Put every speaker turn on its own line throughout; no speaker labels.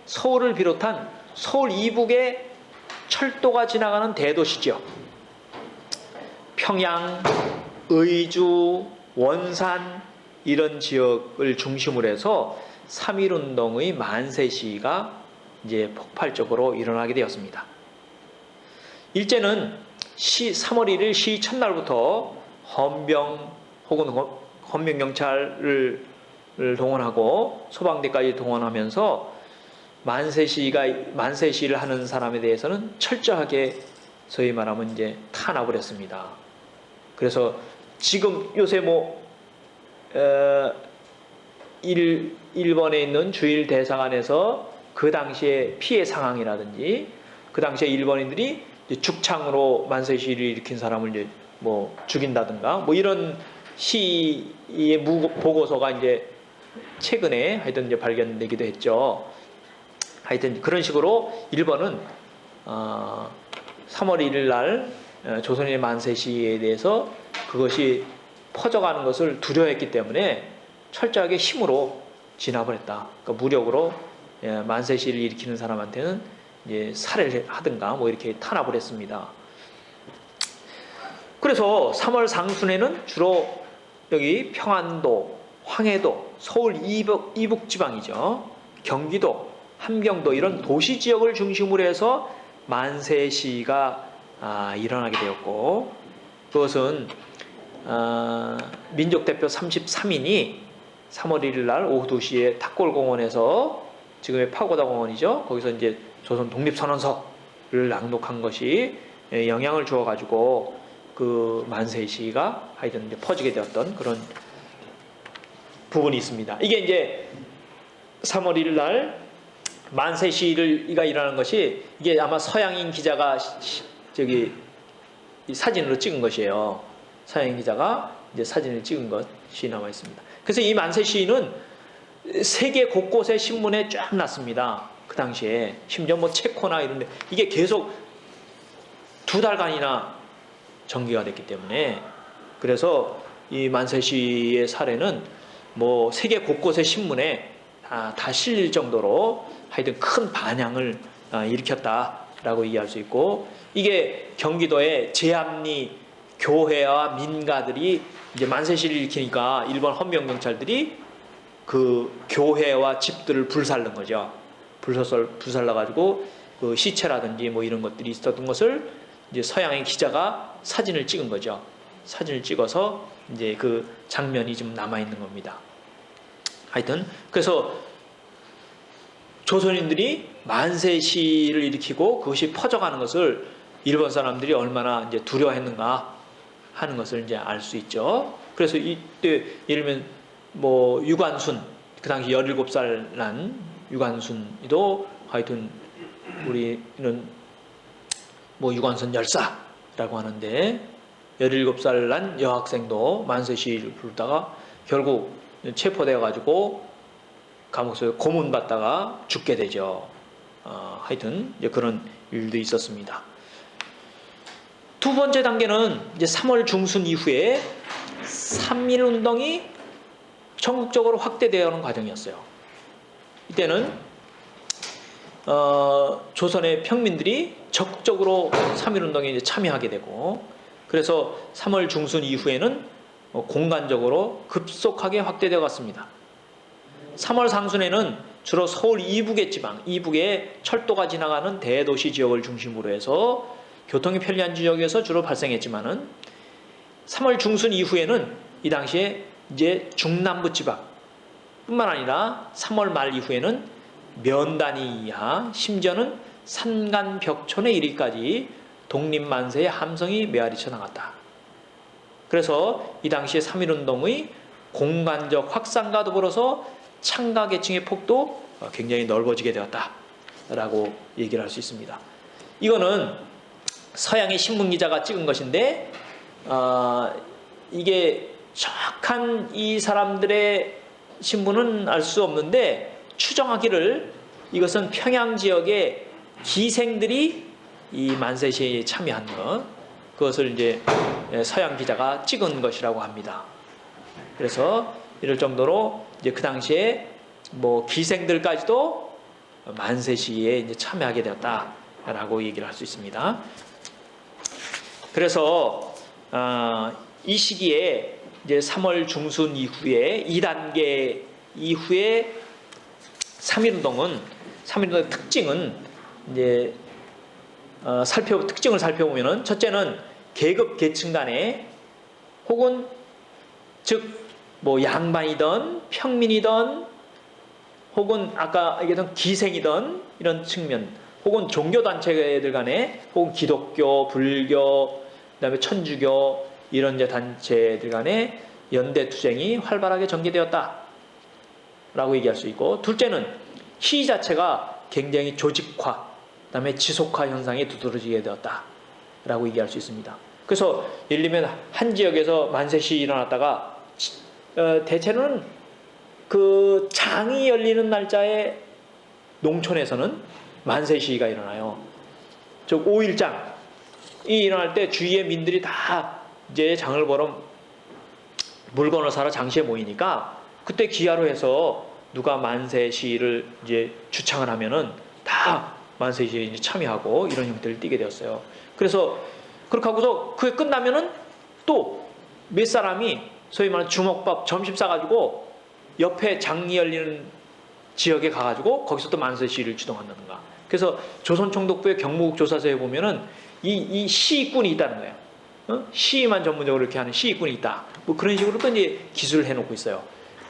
서울을 비롯한 서울 이북에 철도가 지나가는 대도시죠. 평양, 의주, 원산 이런 지역을 중심으로 해서 3.1운동의 만세 시위가 이제 폭발적으로 일어나게 되었습니다. 일제는 3월 1일 시위 첫날부터 헌병 혹은 헌병경찰을 동원하고 소방대까지 동원하면서 만세 시위를 하는 사람에 대해서는 철저하게 소위 말하면 이제 탄압을 했습니다. 그래서 지금 요새 일본에 있는 주일 대사관에서 그 당시의 피해 상황이라든지 그 당시에 일본인들이 죽창으로 만세 시위를 일으킨 사람을 이제 죽인다든가 이런 시위의 보고서가 이제 최근에 하여튼 이제 발견되기도 했죠. 하여튼 그런 식으로 일본은 3월 1일 날 조선인의 만세 시위에 대해서 그것이 퍼져가는 것을 두려워했기 때문에 철저하게 힘으로 진압을 했다. 그러니까 무력으로 만세 시위를 일으키는 사람한테는 이제 살해를 하든가 이렇게 탄압을 했습니다. 그래서 3월 상순에는 주로 여기 평안도, 황해도, 서울 이북 지방이죠. 경기도, 함경도 이런 도시 지역을 중심으로 해서 만세 시위가 일어나게 되었고, 그것은 민족대표 33인이 3월 1일 날 오후 2시에 탁골공원에서, 지금의 파고다 공원이죠. 거기서 이제 조선 독립선언서를 낭독한 것이 영향을 주어가지고 그 만세 시위가 하여튼 이제 퍼지게 되었던 그런 부분이 있습니다. 이게 이제 3월 1일 날 만세 시위가 일어나는 것이, 이게 아마 서양인 기자가 이 사진으로 찍은 것이에요. 서양인 기자가 이제 사진을 찍은 것이 남아 있습니다. 그래서 이 만세 시위는 세계 곳곳의 신문에 쫙 났습니다. 그 당시에 심지어 체코나 이런데 이게 계속 2달간이나 전개가 됐기 때문에, 그래서 이 만세 시위의 사례는 세계 곳곳의 신문에 다 실릴 정도로 하여튼 큰 반향을 일으켰다라고 이해할 수 있고, 이게 경기도의 제암리 교회와 민가들이 이제 만세 시위를 일으키니까 일본 헌병경찰들이 그 교회와 집들을 불살른 거죠. 불살라가지고 그 시체라든지 이런 것들이 있었던 것을 이제 서양의 기자가 사진을 찍은 거죠. 사진을 찍어서 이제 그 장면이 좀 남아 있는 겁니다. 하여튼 그래서 조선인들이 만세 시위를 일으키고 그것이 퍼져가는 것을 일본 사람들이 얼마나 이제 두려워했는가 하는 것을 이제 알 수 있죠. 그래서 이때 예를 들면 유관순, 그 당시 17살 난 유관순이도 하여튼 우리는 유관순 열사라고 하는데, 17살 난 여학생도 만세 시위를 부르다가 결국 체포되어 가지고 감옥에서 고문받다가 죽게 되죠. 하여튼 이제 그런 일도 있었습니다. 두 번째 단계는 이제 3월 중순 이후에 3.1운동이 전국적으로 확대되어 오는 과정이었어요. 이때는 조선의 평민들이 적극적으로 3.1운동에 이제 참여하게 되고, 그래서 3월 중순 이후에는 공간적으로 급속하게 확대되어 갔습니다. 3월 상순에는 주로 서울 이북의 지방, 이북에 철도가 지나가는 대도시 지역을 중심으로 해서 교통이 편리한 지역에서 주로 발생했지만은 3월 중순 이후에는 이 당시에 이제 중남부 지방 뿐만 아니라 3월 말 이후에는 면단위 이하, 심지어는 산간 벽촌에 이르기까지 독립만세의 함성이 메아리쳐 나갔다. 그래서 이 당시에 3.1운동의 공간적 확산과 더불어서 창가 계층의 폭도 굉장히 넓어지게 되었다라고 얘기를 할 수 있습니다. 이거는 서양의 신문기자가 찍은 것인데, 이게 정확한 이 사람들의 신분은 알 수 없는데, 추정하기를 이것은 평양 지역의 기생들이 이 만세 시위에 참여한 것, 그것을 이제 서양 기자가 찍은 것이라고 합니다. 그래서 이럴 정도로 이제 그 당시에 기생들까지도 만세 시위에 이제 참여하게 되었다라고 얘기를 할 수 있습니다. 그래서 이 시기에 이제 3월 중순 이후에 2단계 이후에 3.1운동의 특징은 이제 특징을 살펴보면은 첫째는 계급 계층 간에 혹은 즉 뭐 양반이든 평민이든 혹은 아까 얘기했던 기생이든 이런 측면 혹은 종교단체들 간에 혹은 기독교, 불교, 그다음에 천주교 이런 이제 단체들 간에 연대투쟁이 활발하게 전개되었다 라고 얘기할 수 있고, 둘째는 시위 자체가 굉장히 조직화 그다음에 지속화 현상이 두드러지게 되었다 라고 얘기할 수 있습니다. 그래서 예를 들면 한 지역에서 만세 시위 일어났다가 대체로는 그 장이 열리는 날짜에 농촌에서는 만세 시위가 일어나요. 즉 5.1장이 일어날 때 주위의 민들이 다 이제 장을 보러 물건을 사러 장시에 모이니까 그때 기하로 해서 누가 만세 시위를 이제 주창을 하면은 다 만세 시위에 이제 참여하고 이런 형태를 띠게 되었어요. 그래서 그렇게 하고서 그게 끝나면은 또 몇 사람이 소위 말하는 주먹밥 점심 싸가지고 옆에 장이 열리는 지역에 가가지고 거기서 또 만세 시위를 주동한다든가. 그래서 조선총독부의 경무국 조사서에 보면은 이 시위꾼이 있다는 거예요. 시위만 전문적으로 이렇게 하는 시위꾼이 있다. 뭐 그런 식으로 또 이제 기술을 해놓고 있어요.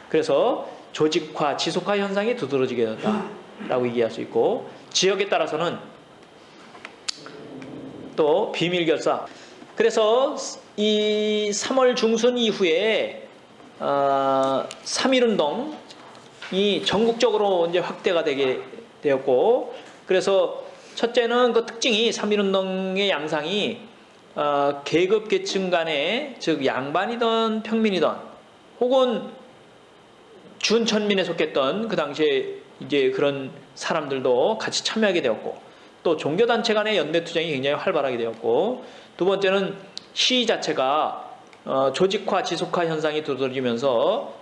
그래서 조직화, 지속화 현상이 두드러지게 된다라고 얘기할 수 있고, 지역에 따라서는 또 비밀 결사. 그래서 이 3월 중순 이후에 3.1운동이 전국적으로 이제 확대가 되게 되었고, 그래서 첫째는 그 특징이 3.1운동의 양상이 계급 계층 간에 즉 양반이든 평민이든 혹은 준천민에 속했던 그 당시에 이제 그런 사람들도 같이 참여하게 되었고, 또 종교단체 간의 연대투쟁이 굉장히 활발하게 되었고, 두 번째는 시위 자체가 조직화, 지속화 현상이 두드러지면서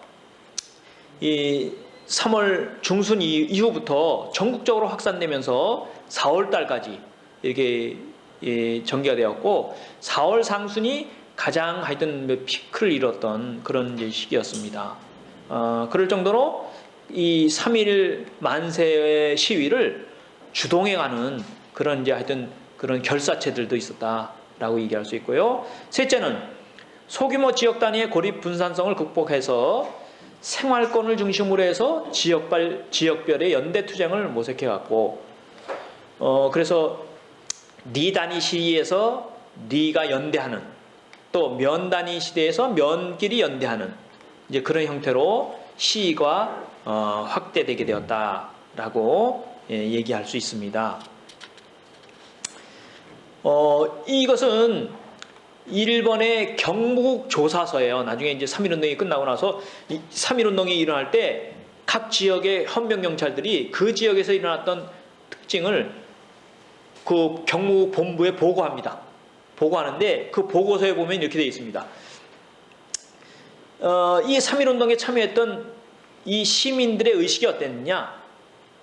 이 3월 중순 이후부터 전국적으로 확산되면서 4월 달까지 이렇게 전개가 되었고, 4월 상순이 가장 하여튼 피크를 이뤘던 그런 이제 시기였습니다. 그럴 정도로 이 3.1 만세 시위를 주동해가는 그런 이제 하여튼 그런 결사체들도 있었다라고 얘기할 수 있고요. 셋째는 소규모 지역 단위의 고립 분산성을 극복해서 생활권을 중심으로 해서 지역별의 연대 투쟁을 모색해갔고, 그래서 리 단위 시위에서 리가 연대하는, 또 면 단위 시대에서 면끼리 연대하는 이제 그런 형태로 시위가 확대되게 되었다라고 얘기할 수 있습니다. 이것은 일본의 경북 조사서예요. 나중에 이제 3.1운동이 끝나고 나서 3.1운동이 일어날 때 각 지역의 헌병경찰들이 그 지역에서 일어났던 특징을 그 경북 본부에 보고합니다. 보고하는데 그 보고서에 보면 이렇게 되어 있습니다. 이 3.1운동에 참여했던 이 시민들의 의식이 어땠느냐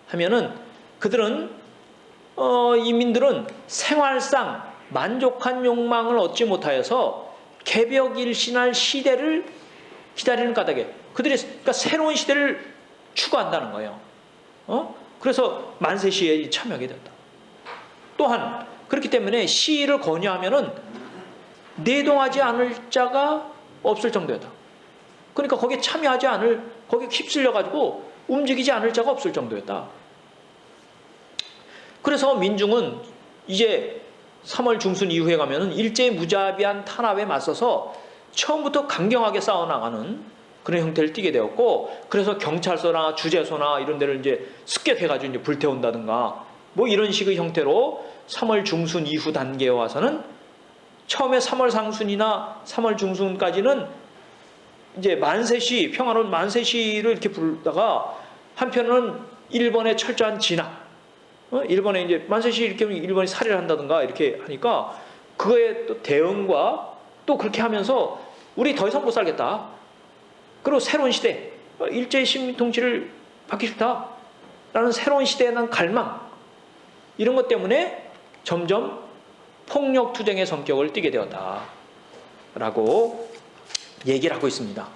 하면은, 그들은 이민들은 생활상 만족한 욕망을 얻지 못하여서 개벽일신할 시대를 기다리는 까닭에 그들이 그러니까 새로운 시대를 추구한다는 거예요. 그래서 만세 시위에 참여하게 된다. 또한 그렇기 때문에 시위를 권유하면은 내동하지 않을 자가 없을 정도였다. 그러니까 거기에 참여하지 않을, 거기에 휩쓸려 가지고 움직이지 않을 자가 없을 정도였다. 그래서 민중은 이제 3월 중순 이후에 가면은 일제의 무자비한 탄압에 맞서서 처음부터 강경하게 싸워나가는 그런 형태를 띠게 되었고, 그래서 경찰서나 주재소나 이런 데를 이제 습격해가지고 이제 불태운다든가 뭐 이런 식의 형태로 3월 중순 이후 단계에 와서는 처음에 3월 상순이나 3월 중순까지는 이제 만세시, 평화로운 만세시를 이렇게 부르다가 한편으로는 일본의 철저한 진압, 일본에 이제 만세시 이렇게 하면 일본이 살해를 한다든가 이렇게 하니까 그거에 또 대응과 또 그렇게 하면서 우리 더 이상 못 살겠다. 그리고 새로운 시대, 일제의 식민 통치를 받기 싫다. 라는 새로운 시대에 대한 갈망, 이런 것 때문에 점점 폭력투쟁의 성격을 띠게 되었다라고 얘기를 하고 있습니다.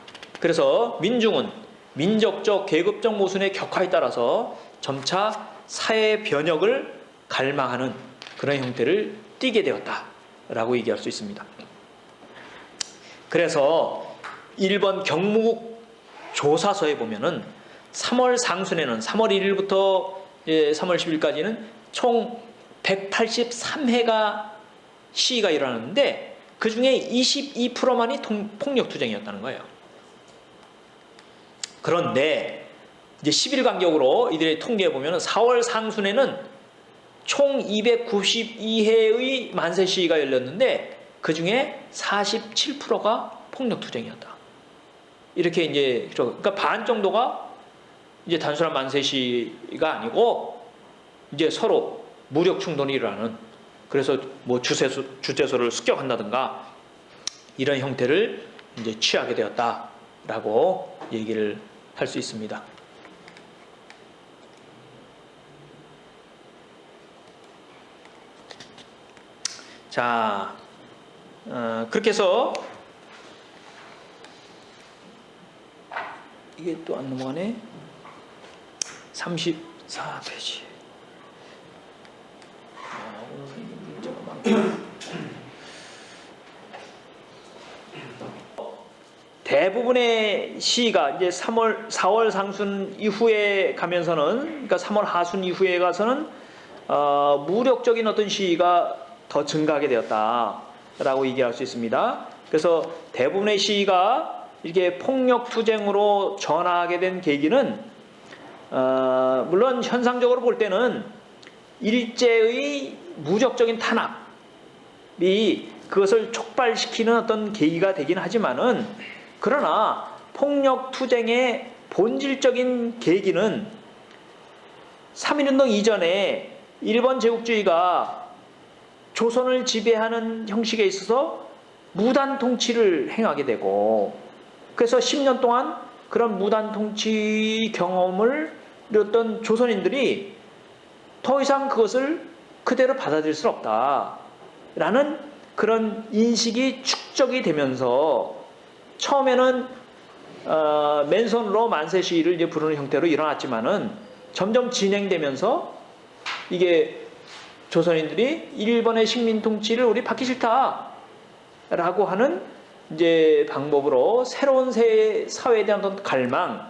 그래서 민중은 민족적, 계급적 모순의 격화에 따라서 점차 사회 변혁을 갈망하는 그런 형태를 띠게 되었다라고 얘기할 수 있습니다. 그래서 일본 경무국 조사서에 보면은 3월 상순에는 3월 1일부터 3월 10일까지는 총 183회가 시위가 일어났는데 그 중에 22%만이 폭력투쟁이었다는 거예요. 그런데 이제 10일 간격으로 이들의 통계에 보면 4월 상순에는 총 292회의 만세 시위가 열렸는데 그 중에 47%가 폭력투쟁이었다. 이렇게 이제 그러니까 반 정도가 이제 단순한 만세 시위가 아니고 이제 서로 무력 충돌이 일어나는, 그래서 뭐 주재소를 습격한다든가 이런 형태를 이제 취하게 되었다라고 얘기를 할 수 있습니다. 자, 그렇게 해서 이게 또 안 넘어가네. 34페이지. 대부분의 시가 이제 4월 상순 이후에 가면서는, 그러니까 3월 하순 이후에 가서는 무력적인 어떤 시위가 더 증가하게 되었다라고 얘기할 수 있습니다. 그래서 대부분의 시위가 이렇게 폭력투쟁으로 전화하게 된 계기는 물론 현상적으로 볼 때는 일제의 무력적인 탄압이 그것을 촉발시키는 어떤 계기가 되긴 하지만은, 그러나 폭력투쟁의 본질적인 계기는 3.1운동 이전에 일본 제국주의가 조선을 지배하는 형식에 있어서 무단 통치를 행하게 되고, 그래서 10년 동안 그런 무단 통치 경험을 이뤘던 조선인들이 더 이상 그것을 그대로 받아들일 수 없다라는 그런 인식이 축적이 되면서 처음에는 맨손으로 만세 시위를 이제 부르는 형태로 일어났지만은 점점 진행되면서 이게 조선인들이 일본의 식민 통치를 우리 받기 싫다라고 하는 이제 방법으로 새로운 사회에 대한 어떤 갈망이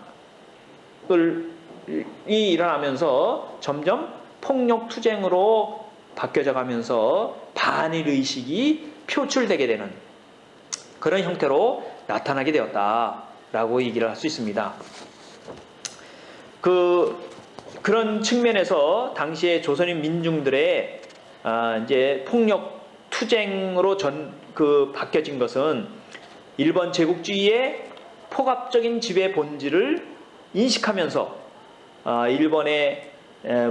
일어나면서 점점 폭력 투쟁으로 바뀌어져 가면서 반일 의식이 표출되게 되는 그런 형태로 나타나게 되었다라고 얘기를 할 수 있습니다. 그런 측면에서 당시에 조선인 민중들의 이제 폭력 투쟁으로 바뀌어진 것은 일본 제국주의의 폭압적인 지배 본질을 인식하면서 일본의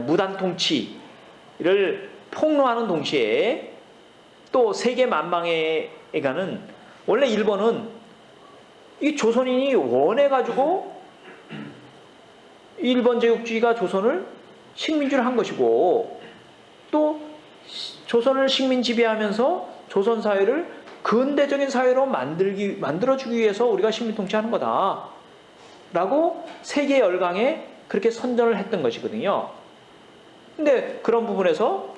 무단 통치를 폭로하는 동시에 또 세계 만방에 가는, 원래 일본은 이 조선인이 원해가지고 일본 제국주의가 조선을 식민지를 한 것이고, 또 조선을 식민 지배하면서 조선 사회를 근대적인 사회로 만들어주기 위해서 우리가 식민 통치하는 거다 라고 세계 열강에 그렇게 선전을 했던 것이거든요. 근데 그런 부분에서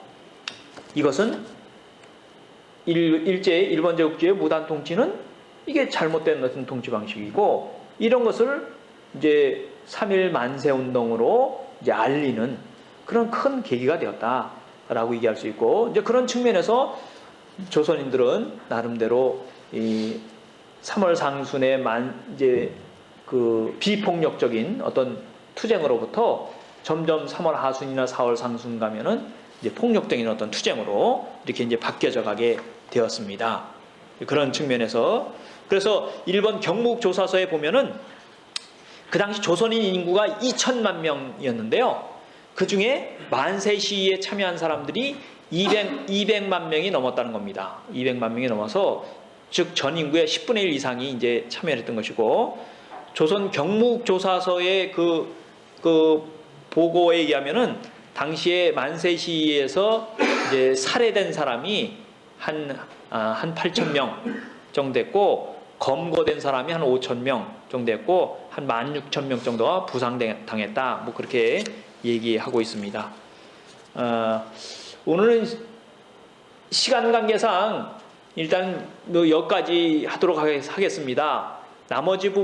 이것은 일본 제국주의의 무단 통치는 이게 잘못된 어떤 통치 방식이고, 이런 것을 이제 3.1 만세 운동으로 이제 알리는 그런 큰 계기가 되었다라고 얘기할 수 있고, 이제 그런 측면에서 조선인들은 나름대로 이 3월 상순의 이제 그 비폭력적인 어떤 투쟁으로부터 점점 3월 하순이나 4월 상순 가면은 이제 폭력적인 어떤 투쟁으로 이렇게 이제 바뀌어져 가게 되었습니다. 그런 측면에서, 그래서 일본 경무국 조사서에 보면은 그 당시 조선인 인구가 2천만 명이었는데요. 그 중에 만세 시위에 참여한 사람들이 200만 명이 넘었다는 겁니다. 200만 명이 넘어서, 즉 전 인구의 10분의 1 이상이 이제 참여했던 것이고, 조선 경무국 조사서의 그 보고에 의하면은 당시에 만세 시위에서 이제 살해된 사람이 한 8,000명 정도 됐고, 검거된 사람이 한 5,000명 정도 됐고, 한 16,000명 정도가 부상당했다. 뭐 그렇게 얘기하고 있습니다. 오늘은 시간 관계상 일단 여기까지 하도록 하겠습니다. 나머지 부분